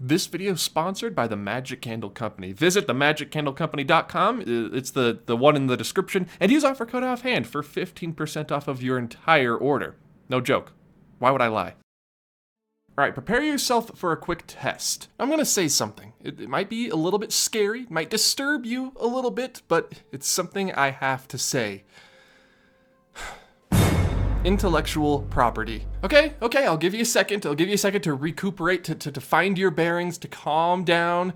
This video is sponsored by the Magic Candle Company. Visit themagiccandlecompany.com. It's the one in the description. And use offer code OFFHAND for 15% off of your entire order. No joke. Why would I lie? Alright, prepare yourself for a quick test. I'm gonna say something. It might be a little bit scary, might disturb you a little bit, but it's something I have to say. Intellectual property. Okay, I'll give you a second. I'll give you a second to recuperate, to find your bearings, to calm down.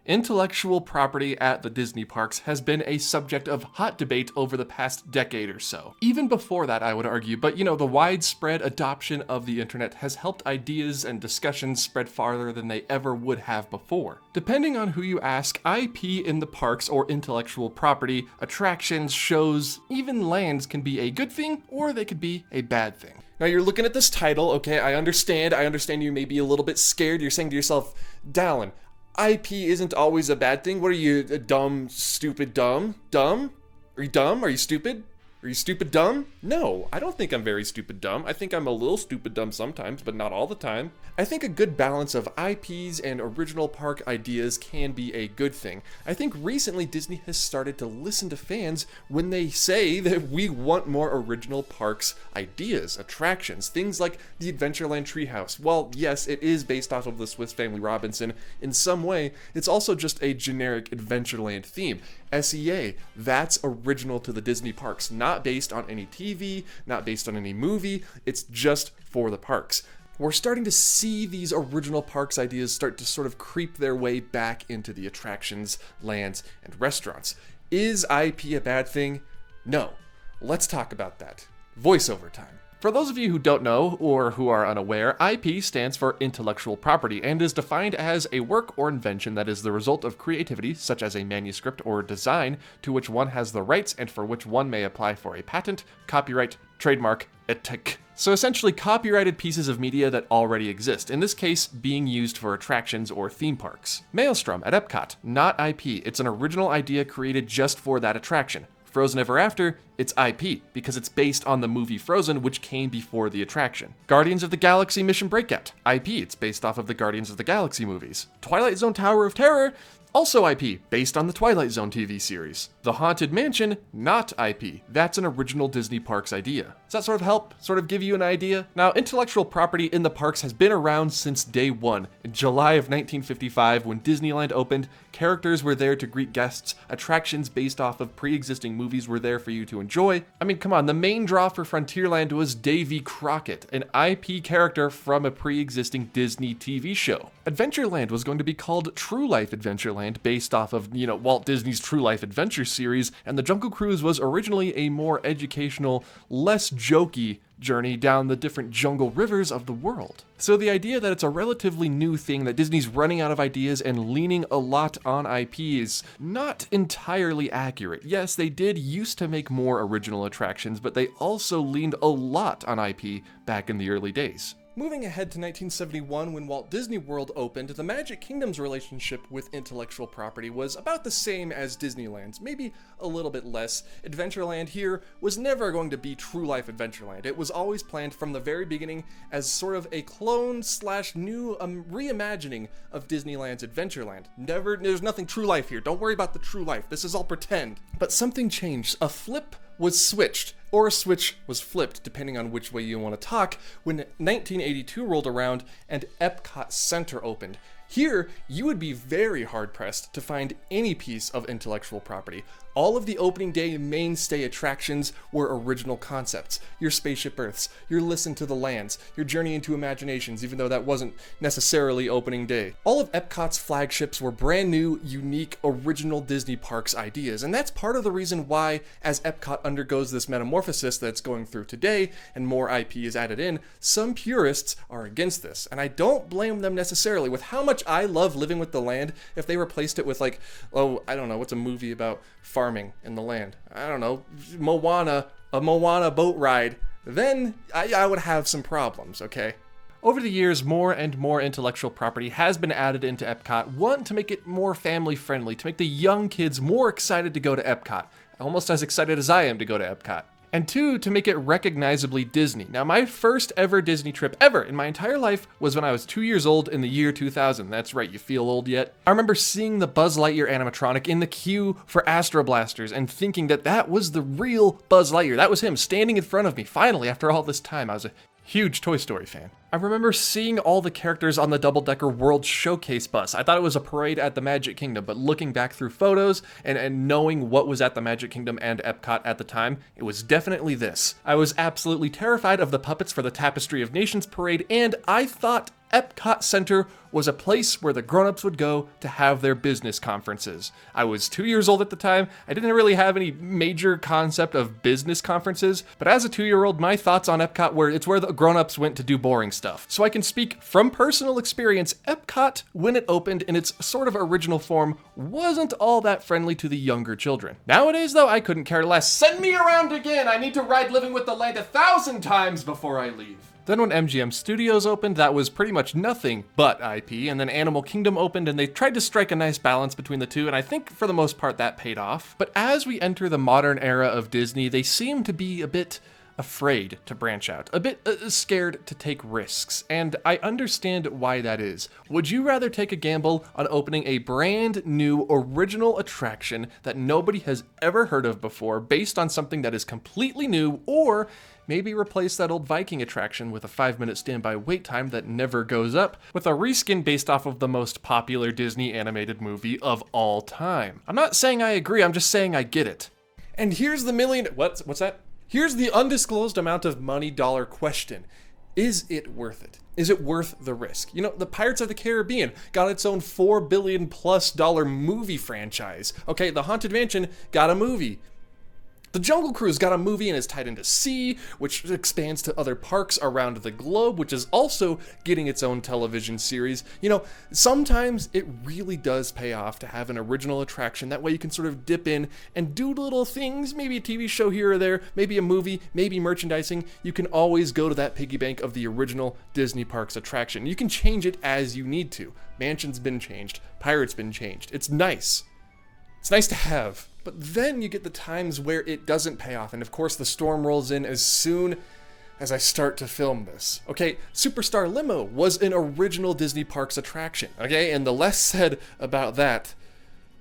Intellectual property at the Disney parks has been a subject of hot debate over the past decade or so. Even before that, I would argue, but the widespread adoption of the internet has helped ideas and discussions spread farther than they ever would have before. Depending on who you ask, IP in the parks or intellectual property, attractions, shows, even lands can be a good thing or they could be a bad thing. Now you're looking at this title, okay, I understand you may be a little bit scared. You're saying to yourself, Dallin, IP isn't always a bad thing. What are you, dumb, stupid, dumb? Dumb? Are you dumb? Are you stupid? Are you stupid dumb? No, I don't think I'm very stupid dumb. I think I'm a little stupid dumb sometimes, but not all the time. I think a good balance of IPs and original park ideas can be a good thing. I think recently Disney has started to listen to fans when they say that we want more original parks ideas, attractions, things like the Adventureland Treehouse. While yes, it is based off of the Swiss Family Robinson in some way, it's also just a generic Adventureland theme. SEA, that's original to the Disney parks, not based on any TV, not based on any movie, it's just for the parks. We're starting to see these original parks ideas start to sort of creep their way back into the attractions, lands, and restaurants. Is IP a bad thing? No. Let's talk about that. Voiceover time. For those of you who don't know or who are unaware, IP stands for intellectual property and is defined as a work or invention that is the result of creativity, such as a manuscript or design, to which one has the rights and for which one may apply for a patent, copyright, trademark, etc. So essentially copyrighted pieces of media that already exist, in this case being used for attractions or theme parks. Maelstrom at Epcot, not IP, it's an original idea created just for that attraction. Frozen Ever After, it's IP, because it's based on the movie Frozen, which came before the attraction. Guardians of the Galaxy Mission Breakout, IP, it's based off of the Guardians of the Galaxy movies. Twilight Zone Tower of Terror, also IP, based on the Twilight Zone TV series. The Haunted Mansion, not IP. That's an original Disney Parks idea. Does that sort of help? Sort of give you an idea? Now, intellectual property in the parks has been around since day one. In July of 1955, when Disneyland opened, characters were there to greet guests, attractions based off of pre-existing movies were there for you to enjoy. I mean, come on, the main draw for Frontierland was Davy Crockett, an IP character from a pre-existing Disney TV show. Adventureland was going to be called True Life Adventureland, based off of, Walt Disney's True Life Adventure series, and the Jungle Cruise was originally a more educational, less jokey journey down the different jungle rivers of the world. So the idea that it's a relatively new thing, that Disney's running out of ideas and leaning a lot on IP is not entirely accurate. Yes, they did used to make more original attractions, but they also leaned a lot on IP back in the early days. Moving ahead to 1971, when Walt Disney World opened, the Magic Kingdom's relationship with intellectual property was about the same as Disneyland's, maybe a little bit less. Adventureland here was never going to be True Life Adventureland. It was always planned from the very beginning as sort of a clone / new reimagining of Disneyland's Adventureland. There's nothing True Life here. Don't worry about the True Life. This is all pretend. But something changed. A flip was switched, or a switch was flipped, depending on which way you want to talk, when 1982 rolled around and Epcot Center opened. Here, you would be very hard-pressed to find any piece of intellectual property. All of the opening day mainstay attractions were original concepts. Your Spaceship Earths, your Listen to the Lands, your Journey into Imaginations, even though that wasn't necessarily opening day. All of Epcot's flagships were brand new, unique, original Disney Parks ideas, and that's part of the reason why, as Epcot undergoes this metamorphosis that's going through today, and more IP is added in, some purists are against this, and I don't blame them necessarily. With how much I love Living with the Land, if they replaced it with like, oh, I don't know, what's a movie about farming in the land? I don't know, Moana, a Moana boat ride, then I would have some problems, okay? Over the years, more and more intellectual property has been added into Epcot, one, to make it more family friendly, to make the young kids more excited to go to Epcot, almost as excited as I am to go to Epcot. And two, to make it recognizably Disney. Now, my first ever Disney trip ever in my entire life was when I was 2 years old in the year 2000. That's right, you feel old yet? I remember seeing the Buzz Lightyear animatronic in the queue for Astro Blasters and thinking that that was the real Buzz Lightyear. That was him standing in front of me. Finally, after all this time, I was a huge Toy Story fan. I remember seeing all the characters on the double-decker World Showcase bus. I thought it was a parade at the Magic Kingdom, but looking back through photos and knowing what was at the Magic Kingdom and Epcot at the time, it was definitely this. I was absolutely terrified of the puppets for the Tapestry of Nations parade, and I thought Epcot Center was a place where the grown-ups would go to have their business conferences. I was 2 years old at the time. I didn't really have any major concept of business conferences, but as a 2-year-old, my thoughts on Epcot were it's where the grown-ups went to do boring stuff. So I can speak from personal experience, Epcot, when it opened in its sort of original form, wasn't all that friendly to the younger children. Nowadays, though, I couldn't care less. Send me around again! I need to ride Living with the Land 1,000 times before I leave. Then when MGM Studios opened, that was pretty much nothing but IP, and then Animal Kingdom opened and they tried to strike a nice balance between the two, and I think for the most part that paid off. But as we enter the modern era of Disney, they seem to be a bit afraid to branch out, a bit scared to take risks, and I understand why that is. Would you rather take a gamble on opening a brand new original attraction that nobody has ever heard of before based on something that is completely new, or maybe replace that old Viking attraction with a 5-minute standby wait time that never goes up with a reskin based off of the most popular Disney animated movie of all time? I'm not saying I agree, I'm just saying I get it. And here's the what's that? Here's the undisclosed amount of money dollar question. Is it worth it? Is it worth the risk? You know, the Pirates of the Caribbean got its own $4 billion+ movie franchise. Okay, the Haunted Mansion got a movie. The Jungle Cruise got a movie and is tied into Sea, which expands to other parks around the globe, which is also getting its own television series. You know, sometimes it really does pay off to have an original attraction. That way you can sort of dip in and do little things, maybe a TV show here or there, maybe a movie, maybe merchandising. You can always go to that piggy bank of the original Disney Parks attraction. You can change it as you need to. Mansion's been changed, Pirates been changed. It's nice. It's nice to have. But then you get the times where it doesn't pay off, and of course the storm rolls in as soon as I start to film this. Okay, Superstar Limo was an original Disney Parks attraction, okay? And the less said about that,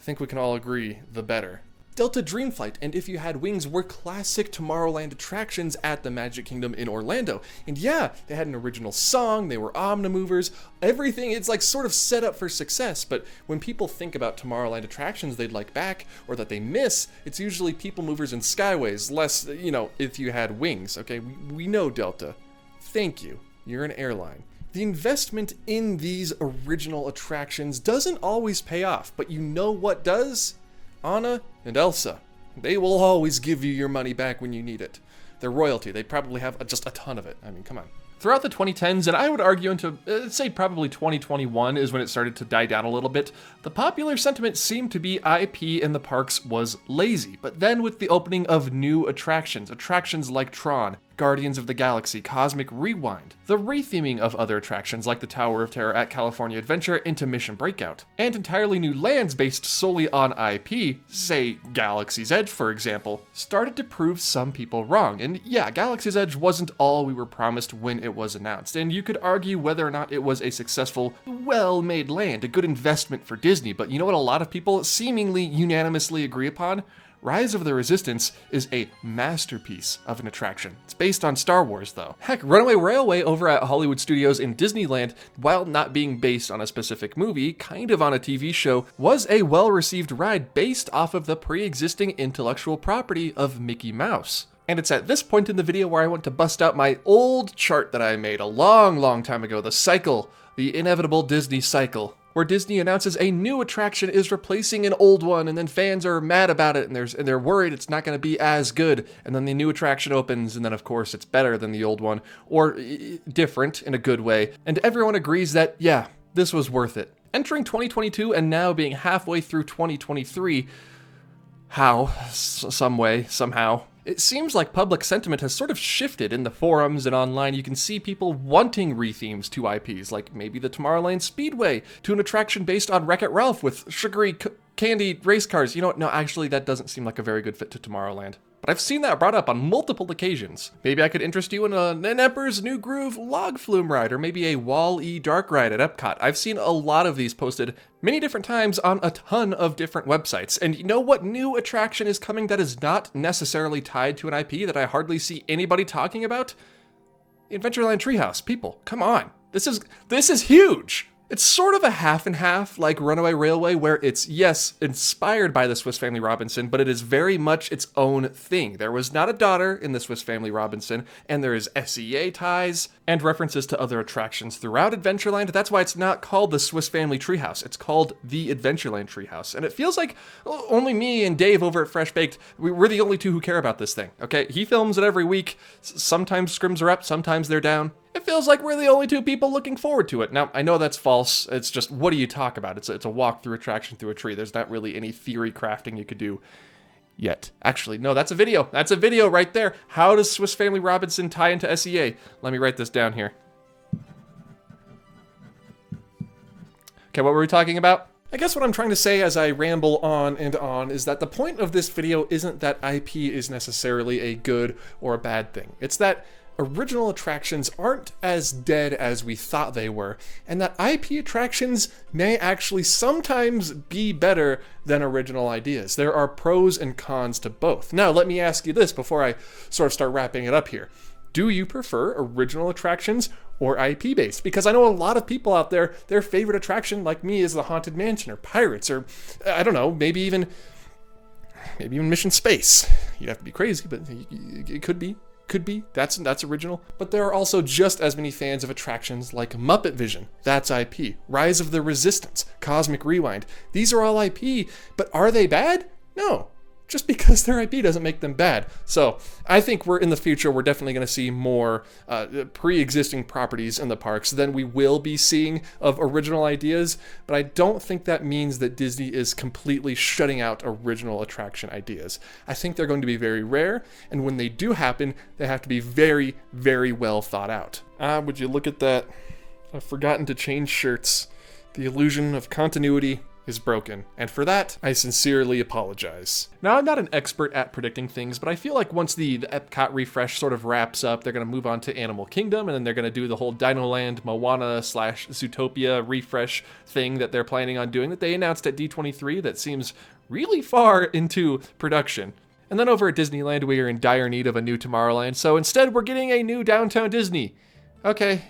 I think we can all agree, the better. Delta Dreamflight and If You Had Wings were classic Tomorrowland attractions at the Magic Kingdom in Orlando. And yeah, they had an original song, they were Omnimovers, everything, it's like sort of set up for success, but when people think about Tomorrowland attractions they'd like back, or that they miss, it's usually People Movers and Skyways, less, you know, If You Had Wings, okay? We know Delta. Thank you. You're an airline. The investment in these original attractions doesn't always pay off, but you know what does? Anna and Elsa. They will always give you your money back when you need it. They're royalty. They probably have just a ton of it. I mean, come on. Throughout the 2010s, and I would argue into, say probably 2021 is when it started to die down a little bit, the popular sentiment seemed to be IP in the parks was lazy. But then with the opening of new attractions like Tron, Guardians of the Galaxy, Cosmic Rewind, the retheming of other attractions like the Tower of Terror at California Adventure into Mission Breakout, and entirely new lands based solely on IP, say Galaxy's Edge for example, started to prove some people wrong. And yeah, Galaxy's Edge wasn't all we were promised when it was announced, and you could argue whether or not it was a successful, well-made land, a good investment for Disney, but you know what a lot of people seemingly unanimously agree upon? Rise of the Resistance is a masterpiece of an attraction. It's based on Star Wars, though. Heck, Runaway Railway over at Hollywood Studios in Disneyland, while not being based on a specific movie, kind of on a TV show, was a well-received ride based off of the pre-existing intellectual property of Mickey Mouse. And it's at this point in the video where I want to bust out my old chart that I made a long time ago, the cycle, the inevitable Disney cycle, where Disney announces a new attraction is replacing an old one, and then fans are mad about it, and they're worried it's not going to be as good, and then the new attraction opens, and then of course it's better than the old one, or different in a good way, and everyone agrees that, yeah, this was worth it. Entering 2022 and now being halfway through 2023, some way, somehow, it seems like public sentiment has sort of shifted in the forums and online. You can see people wanting rethemes to IPs, like maybe the Tomorrowland Speedway, to an attraction based on Wreck-It Ralph with sugary candy, race cars. You know what? No, actually, that doesn't seem like a very good fit to Tomorrowland. But I've seen that brought up on multiple occasions. Maybe I could interest you in an Emperor's New Groove log flume ride, or maybe a Wall-E dark ride at Epcot. I've seen a lot of these posted many different times on a ton of different websites. And you know what new attraction is coming that is not necessarily tied to an IP that I hardly see anybody talking about? Adventureland Treehouse. People, come on. This is huge. It's sort of a half and half, like Runaway Railway, where it's, yes, inspired by the Swiss Family Robinson, but it is very much its own thing. There was not a daughter in the Swiss Family Robinson, and there is SEA ties and references to other attractions throughout Adventureland. That's why it's not called the Swiss Family Treehouse. It's called the Adventureland Treehouse. And it feels like only me and Dave over at Fresh Baked, we're the only two who care about this thing, okay? He films it every week. Sometimes scrims are up, sometimes they're down. It feels like we're the only two people looking forward to it. Now, I know that's false. It's just, what do you talk about? It's a walk-through attraction through a tree. There's not really any theory crafting you could do yet. Actually, no, that's a video. That's a video right there. How does Swiss Family Robinson tie into SEA? Let me write this down here. Okay, what were we talking about? I guess what I'm trying to say as I ramble on and on is that the point of this video isn't that IP is necessarily a good or a bad thing. It's that original attractions aren't as dead as we thought they were, and that IP attractions may actually sometimes be better than original ideas. There are pros and cons to both. Now, let me ask you this before I sort of start wrapping it up here. Do you prefer original attractions or IP-based? Because I know a lot of people out there, their favorite attraction, like me, is the Haunted Mansion or Pirates or, I don't know, maybe even Mission Space. You'd have to be crazy, but it could be. That's original. But there are also just as many fans of attractions like Muppet Vision, that's IP, Rise of the Resistance, Cosmic Rewind. These are all IP, but are they bad? No. Just because they're IP doesn't make them bad. So I think in the future, we're definitely going to see more pre-existing properties in the parks than we will be seeing of original ideas. But I don't think that means that Disney is completely shutting out original attraction ideas. I think they're going to be very rare. And when they do happen, they have to be very, very well thought out. Would you look at that? I've forgotten to change shirts. The illusion of continuity is broken, and for that, I sincerely apologize. Now, I'm not an expert at predicting things, but I feel like once the Epcot refresh sort of wraps up, they're going to move on to Animal Kingdom, and then they're going to do the whole Dino-Land, Moana / Zootopia refresh thing that they're planning on doing that they announced at D23 that seems really far into production. And then over at Disneyland, we are in dire need of a new Tomorrowland, so instead we're getting a new Downtown Disney. Okay,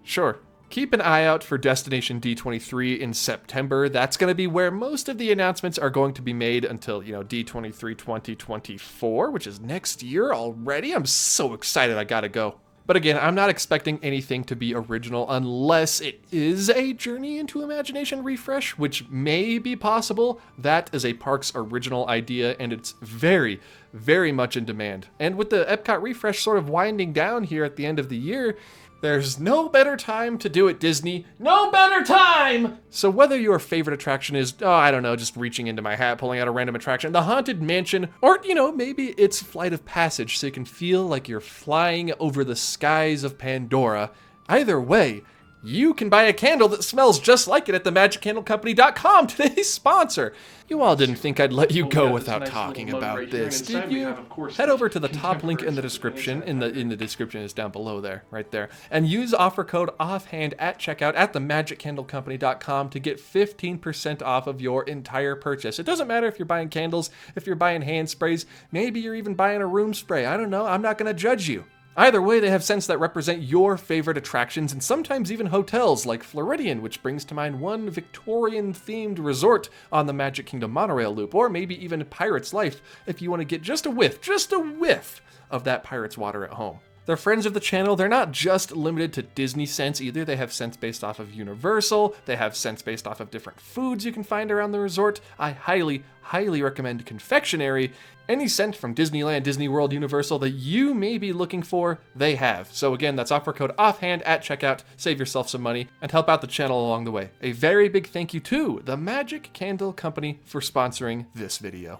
sure. Keep an eye out for Destination D23 in September. That's going to be where most of the announcements are going to be made until, D23 2024, which is next year already. I'm so excited I gotta go. But again, I'm not expecting anything to be original unless it is a Journey into Imagination refresh, which may be possible. That is a park's original idea, and it's very, very much in demand. And with the Epcot refresh sort of winding down here at the end of the year, there's no better time to do it, Disney. No better time! So whether your favorite attraction is, I don't know, just reaching into my hat, pulling out a random attraction, the Haunted Mansion, or, maybe it's Flight of Passage so you can feel like you're flying over the skies of Pandora. Either way, you can buy a candle that smells just like it at themagiccandlecompany.com, today's sponsor. You all didn't think I'd let you go without talking about this, did you? Head over to the top link in the description, in the description is down below there, right there, and use offer code OFFHAND at checkout at themagiccandlecompany.com to get 15% off of your entire purchase. It doesn't matter if you're buying candles, if you're buying hand sprays, maybe you're even buying a room spray. I don't know, I'm not gonna judge you. Either way, they have scents that represent your favorite attractions and sometimes even hotels like Floridian, which brings to mind one Victorian-themed resort on the Magic Kingdom monorail loop, or maybe even Pirate's Life if you want to get just a whiff of that Pirate's water at home. They're friends of the channel. They're not just limited to Disney scents either. They have scents based off of Universal. They have scents based off of different foods you can find around the resort. I highly, highly recommend Confectionery. Any scent from Disneyland, Disney World, Universal that you may be looking for, they have. So again, that's offer code OFFHAND at checkout. Save yourself some money and help out the channel along the way. A very big thank you to the Magic Candle Company for sponsoring this video.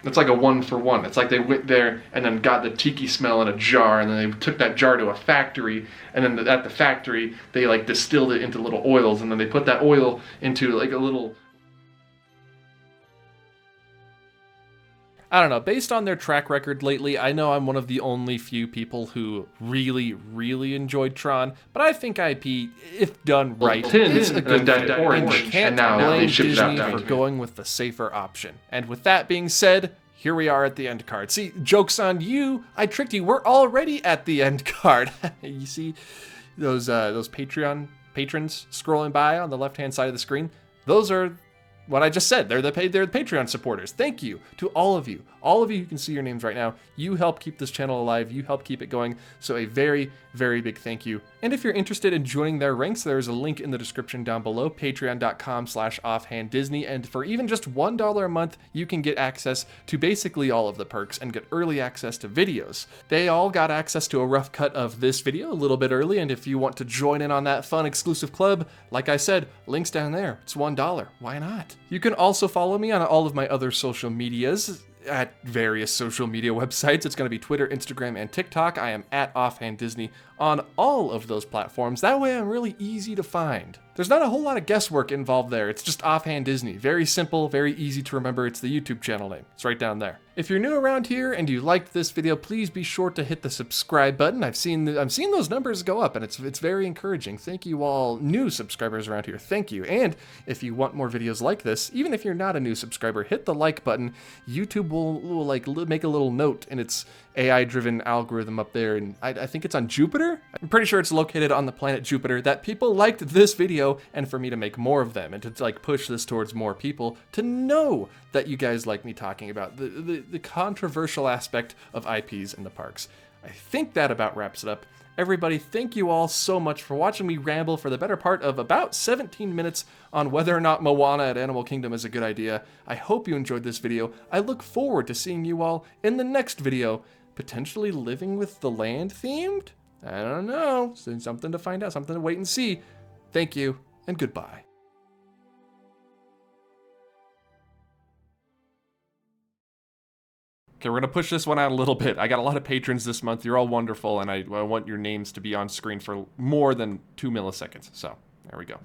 It's like a 1-for-1. It's like they went there and then got the tiki smell in a jar, and then they took that jar to a factory, and then at the factory they distilled it into little oils, and then they put that oil into a little I don't know, based on their track record lately, I know I'm one of the only few people who really enjoyed Tron, but I think IP, if done right, is a good fit, and you can't blame Disney for going with the safer option. And with that being said, here we are at the end card. See, joke's on you, I tricked you, we're already at the end card. You see those Patreon patrons scrolling by on the left-hand side of the screen? Those are what I just said. They're the Patreon supporters. Thank you to all of you. All of you who can see your names right now. You help keep this channel alive. You help keep it going. So a very big thank you. And if you're interested in joining their ranks, there's a link in the description down below, patreon.com/offhanddisney. And for even just $1 a month, you can get access to basically all of the perks and get early access to videos. They all got access to a rough cut of this video a little bit early. And if you want to join in on that fun exclusive club, like I said, links down there. It's $1. Why not? You can also follow me on all of my other social medias at various social media websites. It's going to be Twitter, Instagram, and TikTok. I am at Offhand Disney on all of those platforms. That way I'm really easy to find. There's not a whole lot of guesswork involved there. It's just Offhand Disney. Very simple, very easy to remember. It's the YouTube channel name. It's right down there. If you're new around here and you liked this video, please be sure to hit the subscribe button. I've seen those numbers go up, and it's very encouraging. Thank you all new subscribers around here. Thank you. And if you want more videos like this, even if you're not a new subscriber, hit the like button. YouTube will like make a little note in its AI-driven algorithm up there, and I think it's on Jupiter? I'm pretty sure it's located on the planet Jupiter, that people liked this video, and for me to make more of them, and to like push this towards more people, to know that you guys like me talking about the controversial aspect of IPs in the parks. I think that about wraps it up. Everybody, thank you all so much for watching me ramble for the better part of about 17 minutes on whether or not Moana at Animal Kingdom is a good idea. I hope you enjoyed this video. I look forward to seeing you all in the next video, potentially living with the land themed? I don't know. Something to find out, something to wait and see. Thank you, and goodbye. Okay, we're gonna push this one out a little bit. I got a lot of patrons this month. You're all wonderful, and I want your names to be on screen for more than 2 milliseconds. So, there we go.